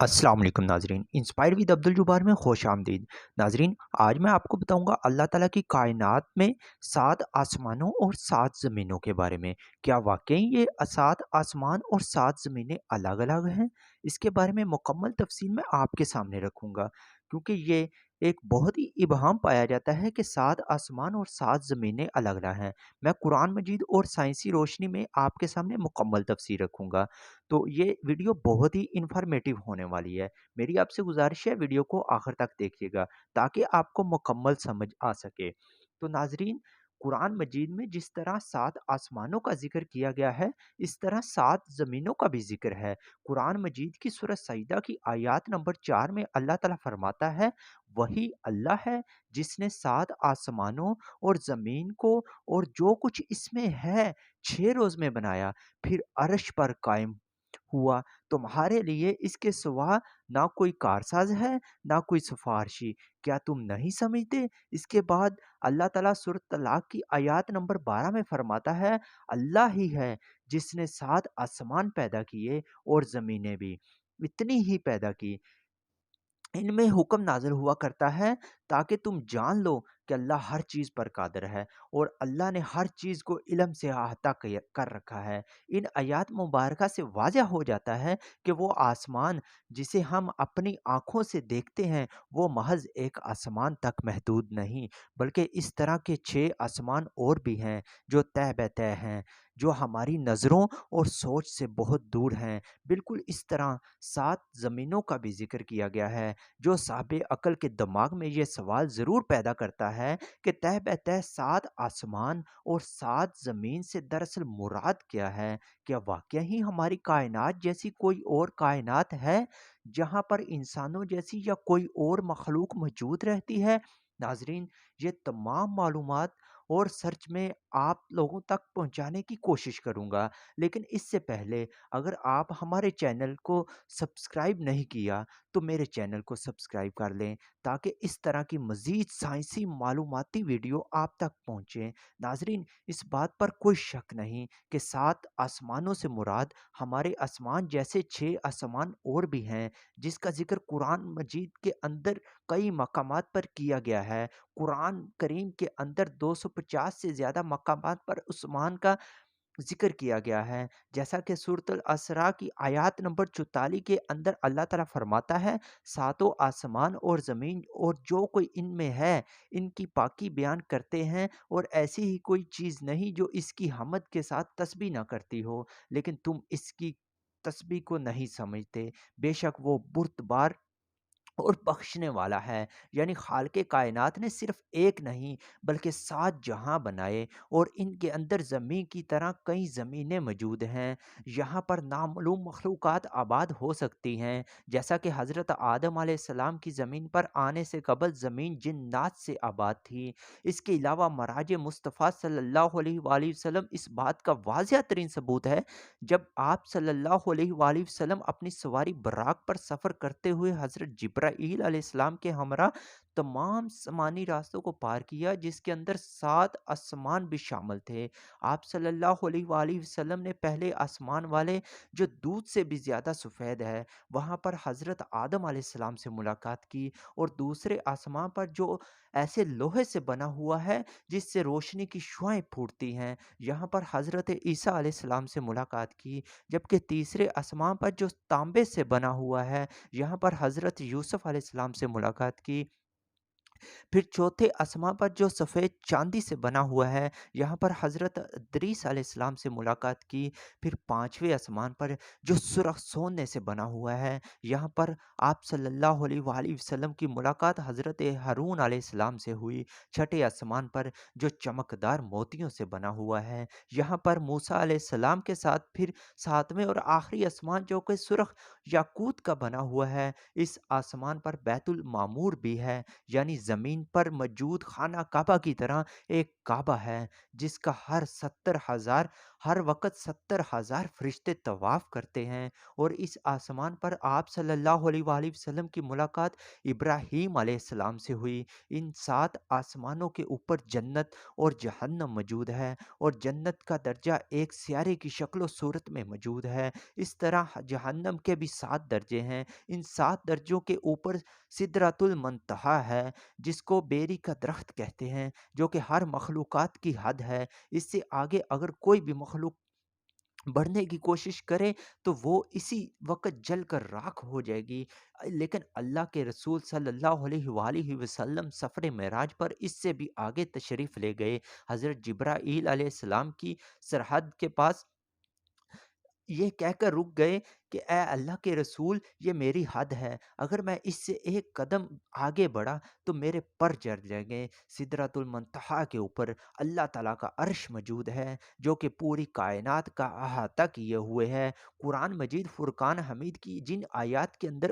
अस्सलाम वालेकुम नाजरीन। इंस्पायर विद अब्दुल जुबार में खुश आमदीद। नाजरीन, आज मैं आपको बताऊंगा अल्लाह ताला की कायनात में 7 आसमानों और 7 ज़मीनों के बारे में। क्या वाकई ये 7 आसमान और 7 ज़मीनें अलग अलग हैं? इसके बारे में मुकम्मल तफसील मैं आपके सामने रखूंगा, क्योंकि ये एक बहुत ही इबहम पाया जाता है कि 7 आसमान और 7 ज़मीनें अलग अलग हैं। मैं कुरान मजीद और साइंसी रोशनी में आपके सामने मुकम्मल तफसीर रखूंगा। तो ये वीडियो बहुत ही इन्फॉर्मेटिव होने वाली है। मेरी आपसे गुज़ारिश है, वीडियो को आखिर तक देखिएगा ताकि आपको मुकम्मल समझ आ सके। तो नाज़रीन, कुरान मजीद में जिस तरह 7 आसमानों का ज़िक्र किया गया है, इस तरह 7 ज़मीनों का भी ज़िक्र है। कुरान मजीद की सूरह सजदा की आयत नंबर 4 में अल्लाह ताला फरमाता है, वही अल्लाह है जिसने 7 आसमानों और ज़मीन को और जो कुछ इसमें है 6 रोज़ में बनाया, फिर अर्श पर कायम हुआ। तुम्हारे लिए इसके सिवा ना कोई कारसाज है, ना कोई सिफारशी। क्या तुम नहीं समझते? इसके बाद अल्लाह ताला सूरत तलाक की आयत नंबर 12 में फरमाता है, अल्लाह ही है जिसने 7 आसमान पैदा किए और ज़मीनें भी इतनी ही पैदा की। इनमें हुक्म नाज़िल हुआ करता है ताकि तुम जान लो कि अल्लाह हर चीज़ पर कादिर है और अल्लाह ने हर चीज़ को इल्म से अहाता कर रखा है। इन आयात मुबारका से वाज़ह हो जाता है कि वो आसमान जिसे हम अपनी आँखों से देखते हैं, वो महज़ एक आसमान तक महदूद नहीं, बल्कि इस तरह के 6 आसमान और भी हैं जो तह बतह हैं, जो हमारी नज़रों और सोच से बहुत दूर हैं। बिल्कुल इस तरह 7 ज़मीनों का भी ज़िक्र किया गया है, जो साहिब अक्ल के दिमाग में ये सवाल ज़रूर पैदा करता है कि तह बतह 7 आसमान और 7 ज़मीन से दरअसल मुराद क्या है? क्या वाकई ही हमारी कायनात जैसी कोई और कायनात है, जहाँ पर इंसानों जैसी या कोई और मखलूक मौजूद रहती है? नाज़रीन, ये तमाम मालूमात और सर्च में आप लोगों तक पहुँचाने की कोशिश करूँगा। लेकिन इससे पहले, अगर आप हमारे चैनल को सब्सक्राइब नहीं किया, तो मेरे चैनल को सब्सक्राइब कर लें ताकि इस तरह की मज़ीद साइंसी मालूमाती वीडियो आप तक पहुँचे। नाज़रीन, इस बात पर कोई शक नहीं कि 7 आसमानों से मुराद हमारे आसमान जैसे 6 आसमान और भी हैं, जिसका ज़िक्र कुरान मजीद के अंदर कई मकामात पर किया गया है। कुरान करीम के अंदर 250 से ज़्यादा मकामात पर उस्मान का ज़िक्र किया गया है। जैसा कि सूरतुल असरा की आयत नंबर 44 के अंदर अल्लाह ताला फरमाता है, सातों आसमान और ज़मीन और जो कोई इनमें है, इनकी पाकी बयान करते हैं और ऐसी ही कोई चीज़ नहीं जो इसकी हमद के साथ तस्बीह ना करती हो, लेकिन तुम इसकी तस्बीह को नहीं समझते। बेशक वो बुर्दबार और बख्शने वाला है। यानी खालिक़े कायनात ने सिर्फ एक नहीं बल्कि 7 जहां बनाए और इनके अंदर ज़मीन की तरह कई ज़मीनें मौजूद हैं। यहाँ पर नामालूम मखलूक़ात आबाद हो सकती हैं, जैसा कि हज़रत आदम अलैहिस्सलाम की ज़मीन पर आने से कबल ज़मीन जिन्नात से आबाद थी। इसके अलावा मराज मुस्तफ़ा सल्लल्लाहु अलैहि वसल्लम इस बात का वाज़िह तरीन सबूत है, जब आप सल्लल्लाहु अलैहि वसल्लम अपनी सवारी बराक पर सफ़र करते हुए हज़रत जिब्राईल अलैहिस्सलाम के हमरा तमाम समानी रास्तों को पार किया, जिसके अंदर 7 आसमान भी शामिल थे। आप सल्लल्लाहु अलैहि वसल्लम ने पहले आसमान वाले, जो दूध से भी ज़्यादा सफ़ेद है, वहाँ पर हज़रत आदम अलैहिस्सलाम से मुलाकात की और दूसरे आसमान पर जो ऐसे लोहे से बना हुआ है जिससे रोशनी की शुआएं फूटती हैं, यहाँ पर हज़रत ईसा अलैहिस्सलाम से मुलाकात की। जबकि तीसरे आसमान पर जो तांबे से बना हुआ है, यहाँ पर हज़रत यूसुफ़ अलैहिस्सलाम से मुलाकात की। फिर चौथे आसमां पर जो सफ़ेद चांदी से बना हुआ है, यहाँ पर हज़रत इदरीस अलैहिस्सलाम से मुलाकात की। फिर पाँचवें आसमान पर जो सुर्ख़ सोने से बना हुआ है, यहाँ पर आप सल्लल्लाहु अलैहि वसल्लम की मुलाकात हज़रत हारून अलैहिस्सलाम से हुई। छठे आसमान पर जो चमकदार मोतियों से बना हुआ है, यहाँ पर मूसा अलैहिस्सलाम के साथ फिर सातवें और आखिरी आसमान जो कि सुर्ख़ याकूत का बना हुआ है, इस आसमान पर बैतुल मामूर भी है, यानी زمین پر موجود خانہ کعبہ کی طرح ایک کعبہ ہے جس کا ہر وقت 70,000 فرشتے طواف کرتے ہیں، اور اس آسمان پر آپ صلی اللہ علیہ وآلہ وسلم کی ملاقات ابراہیم علیہ السلام سے ہوئی۔ ان 7 آسمانوں کے اوپر جنت اور جہنم موجود ہے، اور جنت کا درجہ ایک سیارے کی شکل و صورت میں موجود ہے۔ اس طرح جہنم کے بھی 7 درجے ہیں۔ ان 7 درجوں کے اوپر سدرۃ المنتہا ہے، جس کو بیری کا درخت کہتے ہیں، جو کہ ہر مخلوقات کی حد ہے۔ اس سے آگے اگر کوئی بھی مخلوق بڑھنے کی کوشش کرے تو وہ اسی وقت جل کر راکھ ہو جائے گی، لیکن اللہ کے رسول صلی اللہ علیہ وآلہ وسلم سفر معراج پر اس سے بھی آگے تشریف لے گئے۔ حضرت جبرائیل علیہ السلام کی سرحد کے پاس یہ کہہ کر رک گئے کہ اے اللہ کے رسول، یہ میری حد ہے، اگر میں اس سے ایک قدم آگے بڑھا تو میرے پر جڑ جائیں گے۔ سدرۃ المنتہا کے اوپر اللہ تعالیٰ کا عرش موجود ہے، جو کہ پوری کائنات کا احاطہ کیے ہوئے ہے۔ قرآن مجید فرقان حمید کی جن آیات کے اندر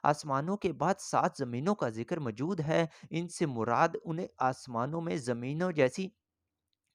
آسمانوں کے بعد 7 زمینوں کا ذکر موجود ہے، ان سے مراد انہیں آسمانوں میں زمینوں جیسی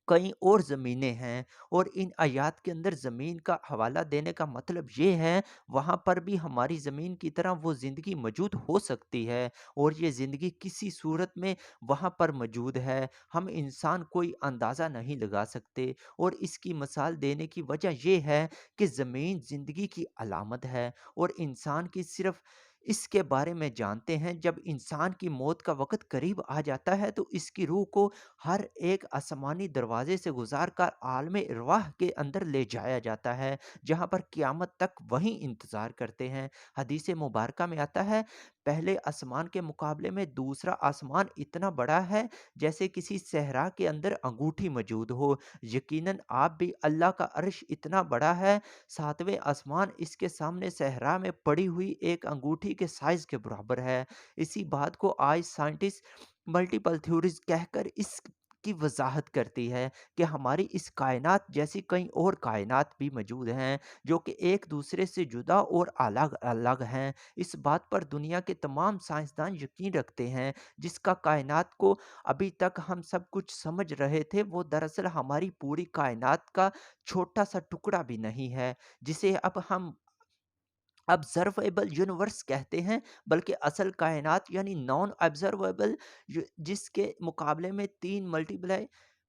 کئی اور زمینیں ہیں، اور ان آیات کے اندر زمین کا حوالہ دینے کا مطلب یہ ہے وہاں پر بھی ہماری زمین کی طرح وہ زندگی موجود ہو سکتی ہے، اور یہ زندگی کسی صورت میں وہاں پر موجود ہے، ہم انسان کوئی اندازہ نہیں لگا سکتے۔ اور اس کی مثال دینے کی وجہ یہ ہے کہ زمین زندگی کی علامت ہے، اور انسان کی صرف اس کے بارے میں جانتے ہیں جب انسان کی موت کا وقت قریب آ جاتا ہے تو اس کی روح کو ہر ایک آسمانی دروازے سے گزار کر عالم ارواح کے اندر لے جایا جاتا ہے، جہاں پر قیامت تک وہیں انتظار کرتے ہیں۔ حدیث مبارکہ میں آتا ہے پہلے آسمان کے مقابلے میں دوسرا آسمان اتنا بڑا ہے جیسے کسی صحرا کے اندر انگوٹھی موجود ہو۔ یقیناً آپ بھی اللہ کا عرش اتنا بڑا ہے، 7ویں آسمان اس کے سامنے صحرا میں پڑی ہوئی ایک انگوٹھی کے سائز کے برابر ہے۔ اسی بات کو آج سائنٹسٹ ملٹیپل تھیوریز کہہ کر اس کی وضاحت کرتی ہے کہ ہماری اس کائنات جیسی کئی اور کائنات بھی موجود ہیں جو کہ ایک دوسرے سے جدا اور الگ الگ ہیں۔ اس بات پر دنیا کے تمام سائنسدان یقین رکھتے ہیں، جس کا کائنات کو ابھی تک ہم سب کچھ سمجھ رہے تھے وہ دراصل ہماری پوری کائنات کا چھوٹا سا ٹکڑا بھی نہیں ہے، جسے اب ہم آبزرویبل یونیورس کہتے ہیں، بلکہ اصل کائنات یعنی نان آبزرویبل، جس کے مقابلے میں 3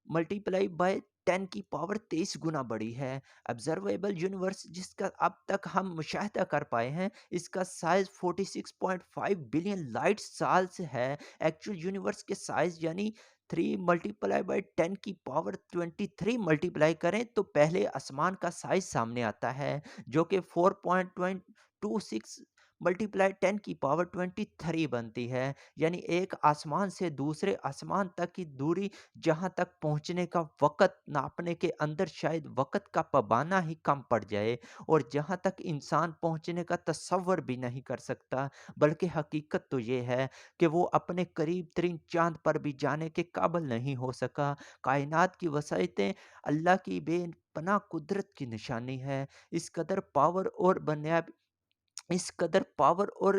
ملٹیپلائی بائی 10 کی پاور 23 گنا بڑی ہے۔ آبزرویبل یونیورس جس کا اب تک ہم مشاہدہ کر پائے ہیں، اس کا سائز 46.5 بلین لائٹ سال سے ہے۔ ایکچوئل یونیورس کے سائز یعنی 3 ملٹیپلائی بائی 10 کی پاور 23 ملٹیپلائی کریں تو پہلے آسمان کا سائز سامنے آتا ہے، جو کہ 4.26 ملٹیپلائی 10 کی پاور 23 بنتی ہے، یعنی ایک آسمان سے دوسرے آسمان تک کی دوری، جہاں تک پہنچنے کا وقت ناپنے کے اندر شاید وقت کا پبانہ ہی کم پڑ جائے، اور جہاں تک انسان پہنچنے کا تصور بھی نہیں کر سکتا، بلکہ حقیقت تو یہ ہے کہ وہ اپنے قریب ترین چاند پر بھی جانے کے قابل نہیں ہو سکا۔ کائنات کی وسعتیں اللہ کی بے پناہ قدرت کی نشانی ہے۔ اس قدر پاور اور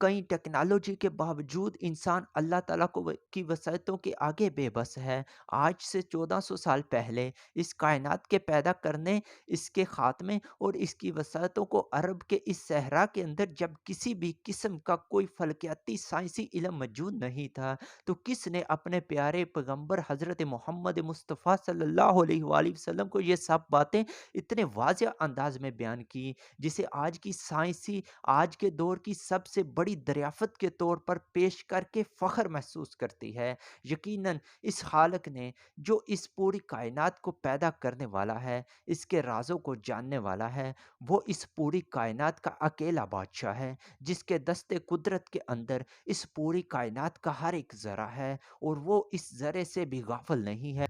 کئی ٹیکنالوجی کے باوجود انسان اللہ تعالیٰ کی وسعتوں کے آگے بے بس ہے۔ آج سے 1400 سال پہلے اس کائنات کے پیدا کرنے، اس کے خاتمے اور اس کی وسعتوں کو عرب کے اس صحرا کے اندر جب کسی بھی قسم کا کوئی فلکیاتی سائنسی علم موجود نہیں تھا، تو کس نے اپنے پیارے پیغمبر حضرت محمد مصطفیٰ صلی اللہ علیہ وآلہ وسلم کو یہ سب باتیں اتنے واضح انداز میں بیان کی، جسے آج کے دور کی سب سے بڑی دریافت کے طور پر پیش کر کے فخر محسوس کرتی ہے۔ یقیناً اس خالق نے، جو اس پوری کائنات کو پیدا کرنے والا ہے، اس کے رازوں کو جاننے والا ہے، وہ اس پوری کائنات کا اکیلا بادشاہ ہے، جس کے دست قدرت کے اندر اس پوری کائنات کا ہر ایک ذرہ ہے، اور وہ اس ذرے سے بھی غافل نہیں ہے۔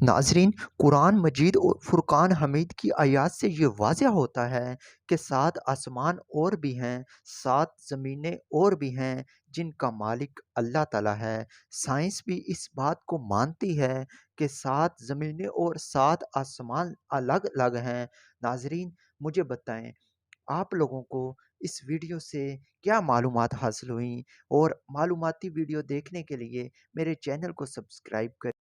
ناظرین، قرآن مجید اور فرقان حمید کی آیات سے یہ واضح ہوتا ہے کہ 7 آسمان اور بھی ہیں، 7 زمینیں اور بھی ہیں جن کا مالک اللہ تعالیٰ ہے۔ سائنس بھی اس بات کو مانتی ہے کہ 7 زمینیں اور 7 آسمان الگ الگ ہیں۔ ناظرین، مجھے بتائیں، آپ لوگوں کو اس ویڈیو سے کیا معلومات حاصل ہوئیں، اور معلوماتی ویڈیو دیکھنے کے لیے میرے چینل کو سبسکرائب کریں۔